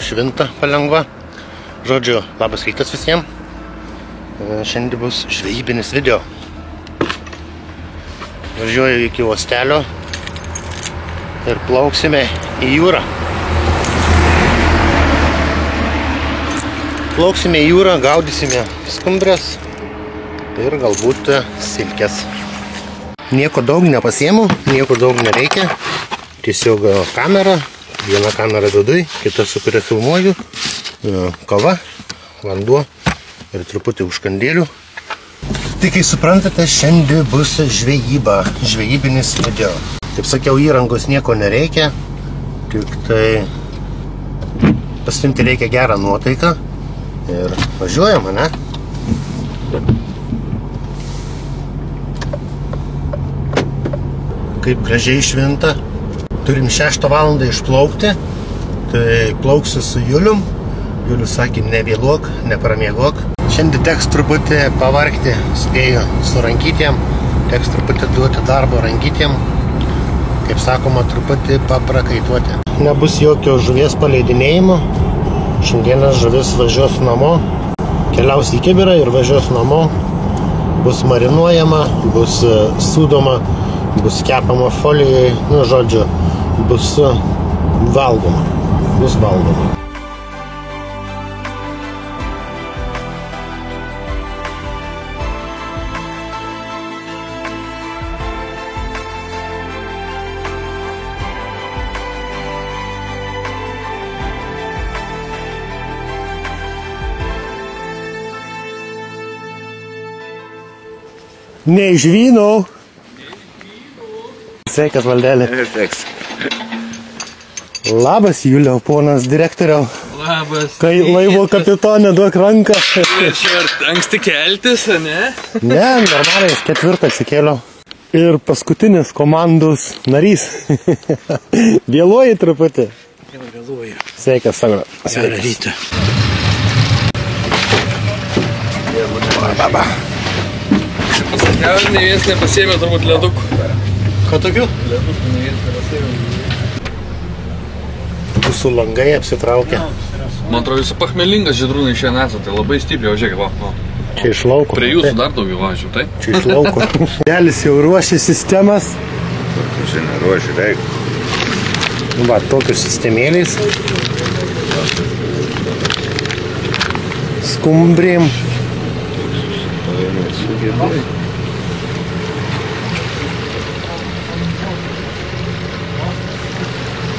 švinta palengva. Žodžiu, labas rytas visiems. Šiandien bus žvejybinis video. Važiuoju iki uostelio ir plauksime į jūrą. Plauksime į jūrą, gaudysime skumbrės ir galbūt silkės. Nieko daug nepasiemu, nieko daug nereikia. Tiesiog kamera, viena kamera viduj, kita su kuria filmuoju, kava, vanduo ir truputį užkandėlių. Tai kai suprantate, šiandien bus žvejyba, žvejybinis video. Kaip sakiau, įrangos nieko nereikia, tik tai pasiimti reikia gerą nuotaiką ir važiuojam, ne? Kaip gražiai švinta. Turim 6 valandą išplaukti, tai plauksiu su Julium. Julius sakė, nevėluok, nepramiegok. Šiandien teks truputį pavargti, spėju, su rankytėm. Teks truputį duoti darbo rankytėm. Kaip sakoma, truputį paprakaituoti. Nebus jokio žuvies paleidinėjimo. Šiandieną žuvis važiuos namo. Keliaus į kibirą ir važiuos namo. Bus marinuojama, bus sūdoma, bus kepama folijai. Nu, žodžiu, bus valgoma. Bus valgoma. Ne iš vyno. Sveikas, Valdelė. Sveiks. Labas, Julio, ponas direktoriau. Labas. Kai laivo kapitonė duok ranką. Anksti keltis, ne? Ne, normaliai, 4 atsikėliau. Ir paskutinis komandos narys. Vėluoji truputį. Jau vėluoju. Sveikas, Sagra. Gerą rytą. Baba. Pasakiau, ne vienas nepasėmė turbūt ledukų. Ką tokių? Ledukų ne vienas nepasėmė. Jūsų langai apsitraukia. Man atrodo, jūsų pachmelingas žydrūnai šiandien esate, labai stipriai, o žiūrėk, va. Čia iš lauko. Prie jūsų dar daugiau važiu, tai? Čia iš lauko. Delis jau ruošia sistemas. Šiandien ruošia veik. Va, tokius sistemėliais. Skumbrėm.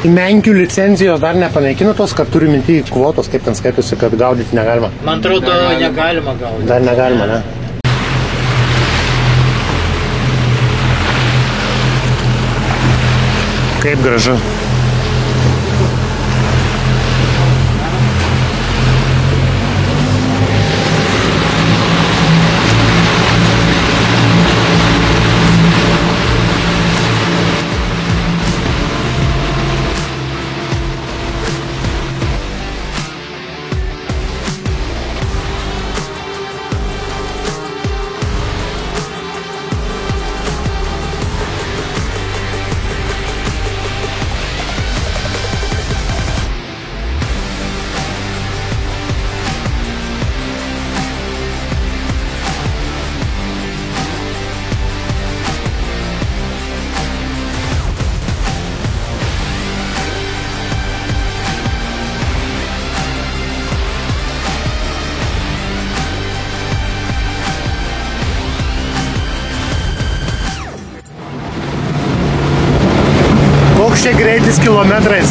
Menkių licenzijos dar nepanaikino tos, kad turi minti kvotos, kaip ten skaitosi, kad gaudyti negalima. Man atrodo, negalima gaudyti. Dar negalima, ne? Kaip gražu. Koks čia greitis kilometrais?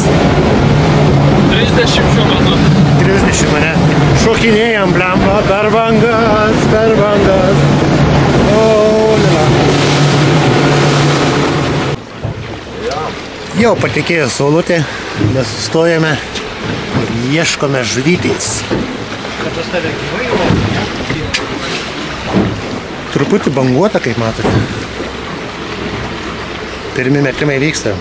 30 šiuo metu. 30, mane. Šokinėjam, blemba, per bangas, per bangas. O, lila. Jau patekėjo saulutė, mes sustojame ir ieškome žuvytės. Kad pas tave gyvai jau? Truputį banguota, kaip matote. Pirmi metimai vyksta.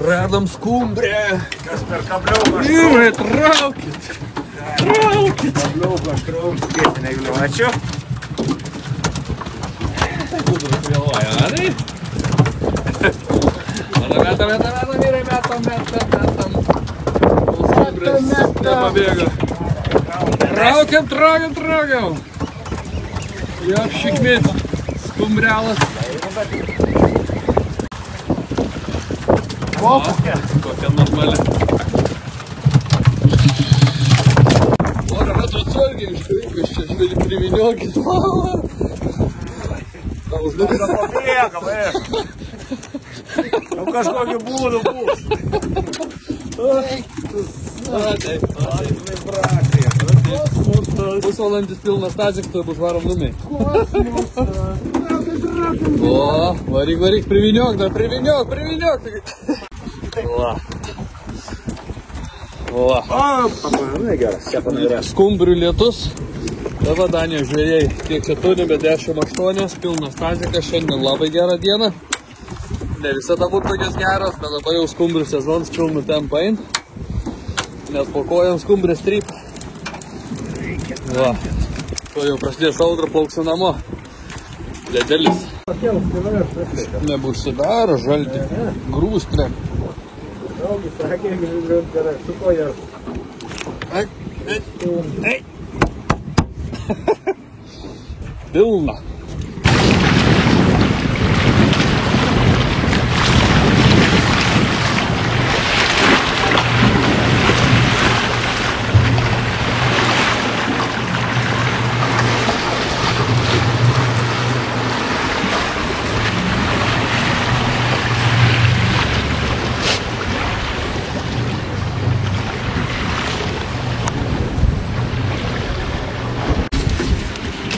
Radom skumbrę. Kas per kabliauką Vyrai, traukit. Traukit. Kabliauką skėtinę, Juliau. Ačiū. Tai būtų vėluoja, arai? Metam, vyrai, metam. Skumbrės nepabėga. Traukiam. Jo, šikmit. Skumbrialas. Kokia normali. O, bet atsargiai iš kuriukas čia, žinai, priviniokit. Pabėga, nu kažkokiu būdu bus. Pusvalandis pilnas tadžiks, tai bus varom numiai. O, varyk, priviniok. Va. Skumbrių lietus. Dabar Danijos žvėjai tiek čia turime, 18, pilnas tazikas, šiandien labai gerą dieną. Ne visada būtų tokias geras, bet dabar jau skumbrių sezonas pilnu tempą ein. Net po kojom skumbrės tryp. Va. To jau prasidės audra, plauksiu namo. Dėdelis. Nebūsidaro, žalti. Grūstrė. Ei. Pilna.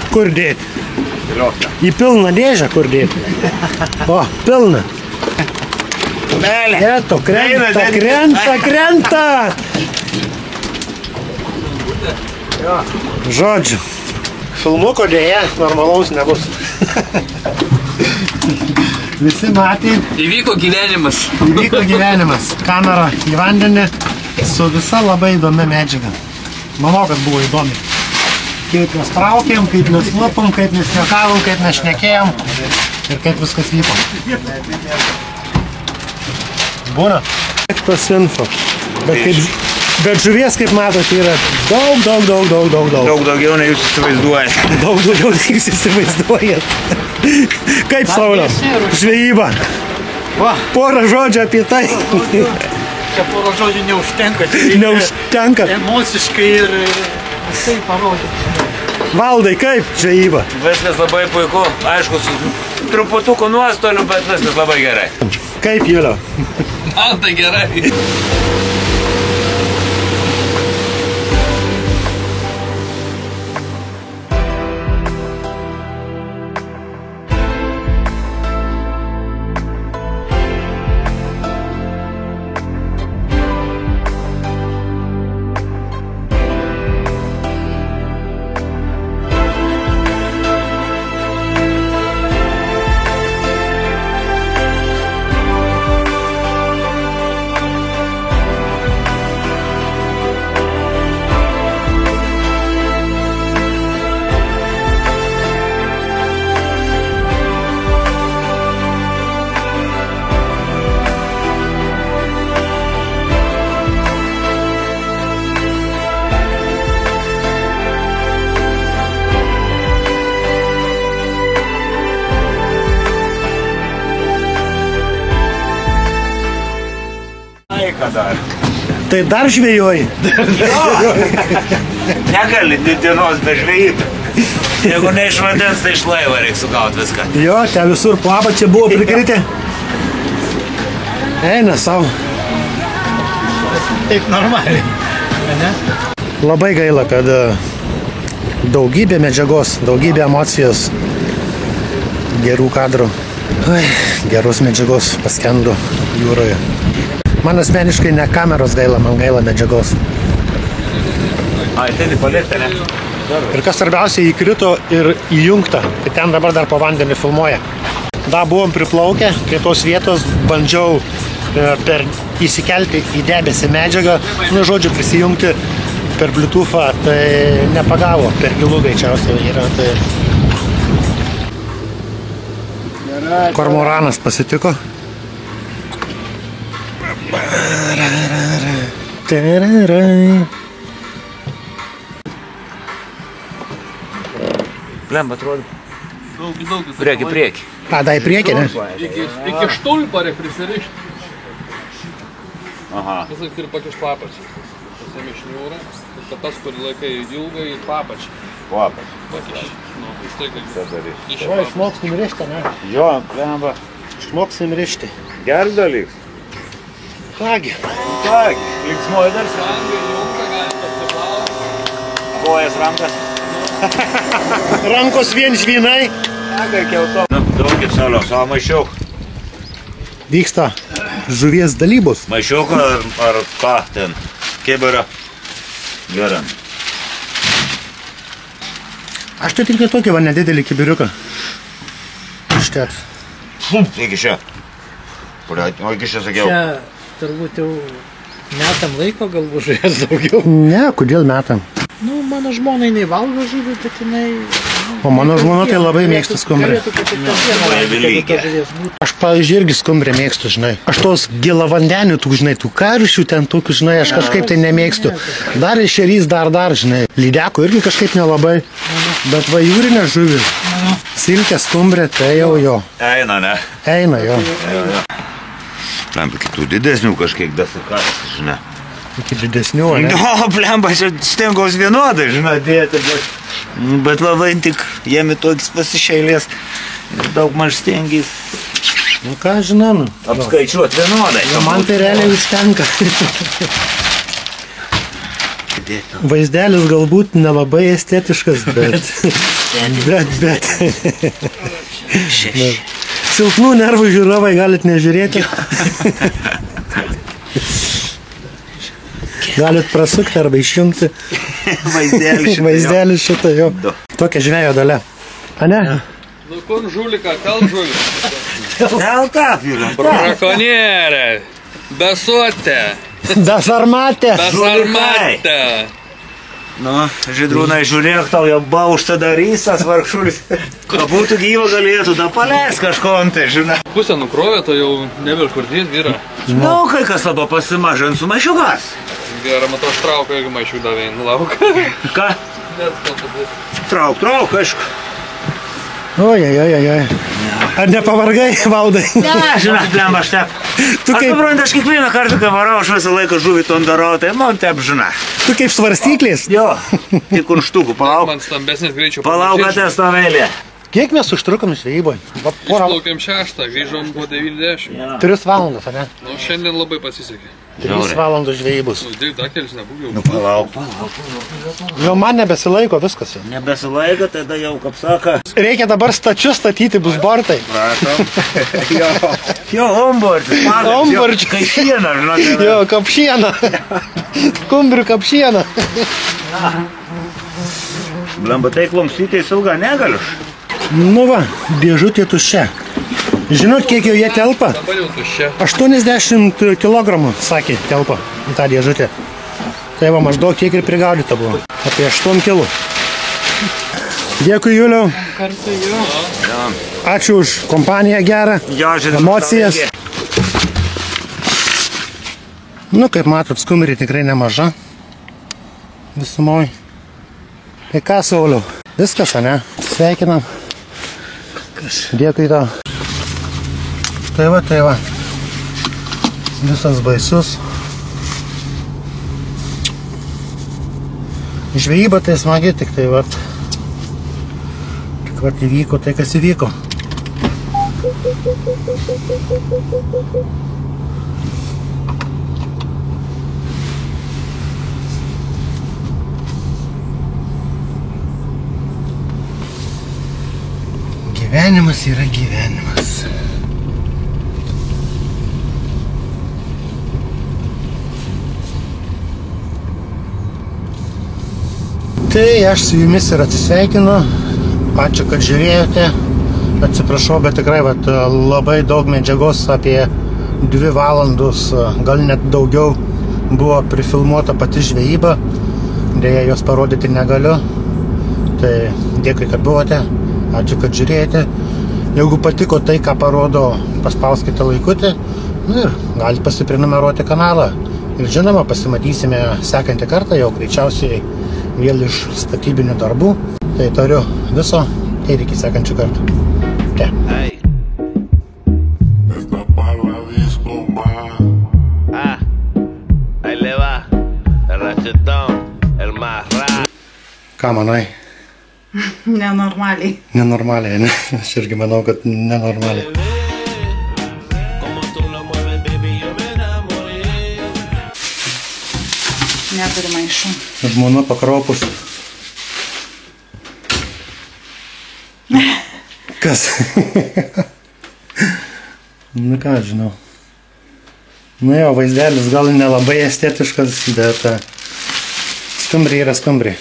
Kur dėti? Liofta. Į pilną dėžę kur dėti? O, pilną. Melė. Eto, krenta. Žodžiu. Filmuko dėja normalaus nebus. Visi matė. Įvyko gyvenimas. Kamera į vandenį su visa labai įdomia medžiaga. Manau, kad buvo įdomi. Kaip mes traukėm, kaip mes lupam, kaip mes juokavom, kaip mes šnekėjom ir kaip viskas vyko. Būna. Tas info. Bet žuvies, kaip matote, yra daug. Daug daugiau, nei jūs įsivaizduojat. Daug daugiau, nei jūs įsivaizduojat. Kaip, Sauliau? Žvejyba. Porą žodžių apie tai. Čia porą žodžių neužtenka. Neužtenka. Emociškai ir visai parodyti. Valdai, kaip žvejyba? Viskas labai puiku. Aišku, su truputuku nuostoliu, bet viskas labai gerai. Kaip, Juliau? Man tai gerai. Tai dar žvejoji? Negali dienos be žvejybų. Jeigu ne iš vandens, tai iš laivo reikia sugauti viską. Jo, ten visur po apačią buvo prikritę. Eina savo. Taip normaliai. Ne? Labai gaila, kad daugybė medžiagos, daugybė emocijos, gerų kadrų, geros medžiagos paskendo jūroje. Man asmeniškai ne kameros gaila, man gaila medžiagos. Ai, tai palikta, ne? Ir kas svarbiausia, įkrito ir įjungta, tai ten dabar dar po vandenį filmuoja. Da, buvom priplaukę prie tos vietos, bandžiau per įsikelti į debesį medžiagą, nu, žodžiu, prisijungti per Bluetooth'ą, tai nepagavo, per gilų greičiausiai yra. Tai... Kormoranas pasitiko. Blemba, atrodo. Daug. Prieki. A, dai priekį, ne? Iki štulpo reikia prisirišti. Aha. Visai turi pakišti papačiai. Pasiemi šniūrą, kad tas, kurį laikai ilgai, į papačiai. Papačiai. Pakišti. Nu, vis tai, kad iš O, išmoksim rišti, ne? Jo, blemba. Išmoksim rišti. Geras dalykas. Kągi. Kągi, linksmoji dar Rangai junka, galite apsiplauti. kojas rankas. Rankos vien žvynai. Nu, daugit salio, savo maišiuk. Vyksta žuvies dalybos. Maišiuk ar ką ten? Kibirą. Gerai. Aš tai tik tokį va nedidelį kibiriuką. Štet. Iki čia. O iki čia sakiau. Čia turbūt jau metam laiko galbūt žuvies daugiau. Ne, kodėl metam? Nu, mano žmonai nevalgo žuvį, bet jinai... O mano žmona tai labai mėgsta skumbrę. Aš, pavyzdžiui, irgi skumbrę mėgstu, žinai. Aš tos gilavandenių, žinai, tų karšių ten tokių, žinai, aš kažkaip tai nemėgstu. Dar ešerys, dar, žinai. Lydeko irgi kažkaip nelabai. Bet va jūrinė žuvis. Silkė, skumbrė, tai jau jo. Eina, ne? Eina, jo. Blemba, kitų didesnių kažkiek dasukas, žinai. Iki didesnių, ne? No, blemba, čia stengiaus vienodai, žinai, dėti, bet labai tik jėmi toks pasišeilės ir daug maž stengiais Nu ką, žinau, nu. apskaičiuoti vienodai. Jo, man tai realiai užtenka. Vaizdelis galbūt nelabai estetiškas, bet... bet. Silpnų nervų žiūrovai galit nežiūrėti. Galit prasukti arba išjungti. Vaizdelį šitą, jo. Tokia žvejo dalia. A ne? Nu, kur žulika, kal žulika. Telta, vyram. Brakonierė. Besuotė. Dasarmatė. Besarmatė. Nu, Žydrūnai, žiūrėk, tau jau bauštą darys, tas vargšulis. Ką būtų gyva galėtų, da paleis kažkon tai, žinai. Pusę nukrovė, to jau nebėr kur dėt, vyra. Nu, kai kas labai pasimažint su maišiukas. Gerai, matau, aš trauką, jeigu maišiuk davė, lauk. Ką? Trauk, aišku. Oi. Ar nepavargai, Valdai? Ne, žinai, blemba, aš tep. Tu Aš kaip, suprantu, aš kiekvieną kartą, kai varau, aš visą laiką žuvį ton darau, tai man tep, žinai. tu kaip svarstyklės? Jo, tik unštukų, palauk. Man stambesnis greičiau. Palauk, kad esu vėlė. Kiek mes užtrukom žvejyboj? Išplaukėm 6, grįžom po 90. 3 valandas, ne? Nu, šiandien labai pasisekė. 3 valandų žvejybos. Nu, dėk, dakelis nebūgiau. Nu, palauk. Jau man nebesilaiko viskas. Jau. Nebesilaiko, tada jau, kaip saka. Reikia dabar stačius statyti, bus bortai. Prašom. Jo, ombortis. Ombortis. Kai šiena, žinai. Jo, kapšieną. Kumbrių kapšieną. Blemba, tai klomsytai ilgą negaliu. Nu va, dėžutė tuščia. Žinot, kiek jau jie telpa? Dabar jau tuščia. 80 kg, sakė, telpa į tą dėžutę. Tai va, maždaug tiek ir prigaudyta buvo. Apie 8 kg. Dėkui, Juliau. Kartu jo. Ačiū už kompaniją gerą. Jo, žinai. Emocijas. Nu, kaip matot, skumbrė tikrai nemaža. Visumoj. Tai ką, Sauliau? Viskas, ane? Sveikinam. Dėkui tau. Tai va. Visas baisus. Žvejyba tai smagi, tik tai va. Tik va įvyko tai, kas įvyko. Gyvenimas yra gyvenimas. Tai aš su jumis ir atsisveikinu. Ačiū, kad žiūrėjote. Atsiprašau, bet tikrai labai daug medžiagos apie 2 valandus, gal net daugiau, buvo prifilmuota pati žvejyba. Deja, jos parodyti negaliu. Tai dėkui, kad buvote. Ačiū, kad žiūrėjote. Jeigu patiko tai, ką parodo, paspauskite laikutį. Ir galite pasiprenumeruoti kanalą. Ir žinoma, pasimatysime sekantį kartą, jau greičiausiai vėl iš statybinių darbų. Tai tariu viso ir iki sekančių kartų. Te. Ką manai? Nenormaliai. Nenormaliai, ne? Aš irgi manau, kad nenormaliai. Neturi maišų. Žmona pakropus. Kas? Nu ką, žinau. Nu jo, vaizdelis gal nelabai estetiškas, bet skumbriai yra skumbriai.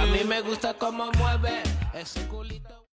A mí me gusta cómo mueve ese culito.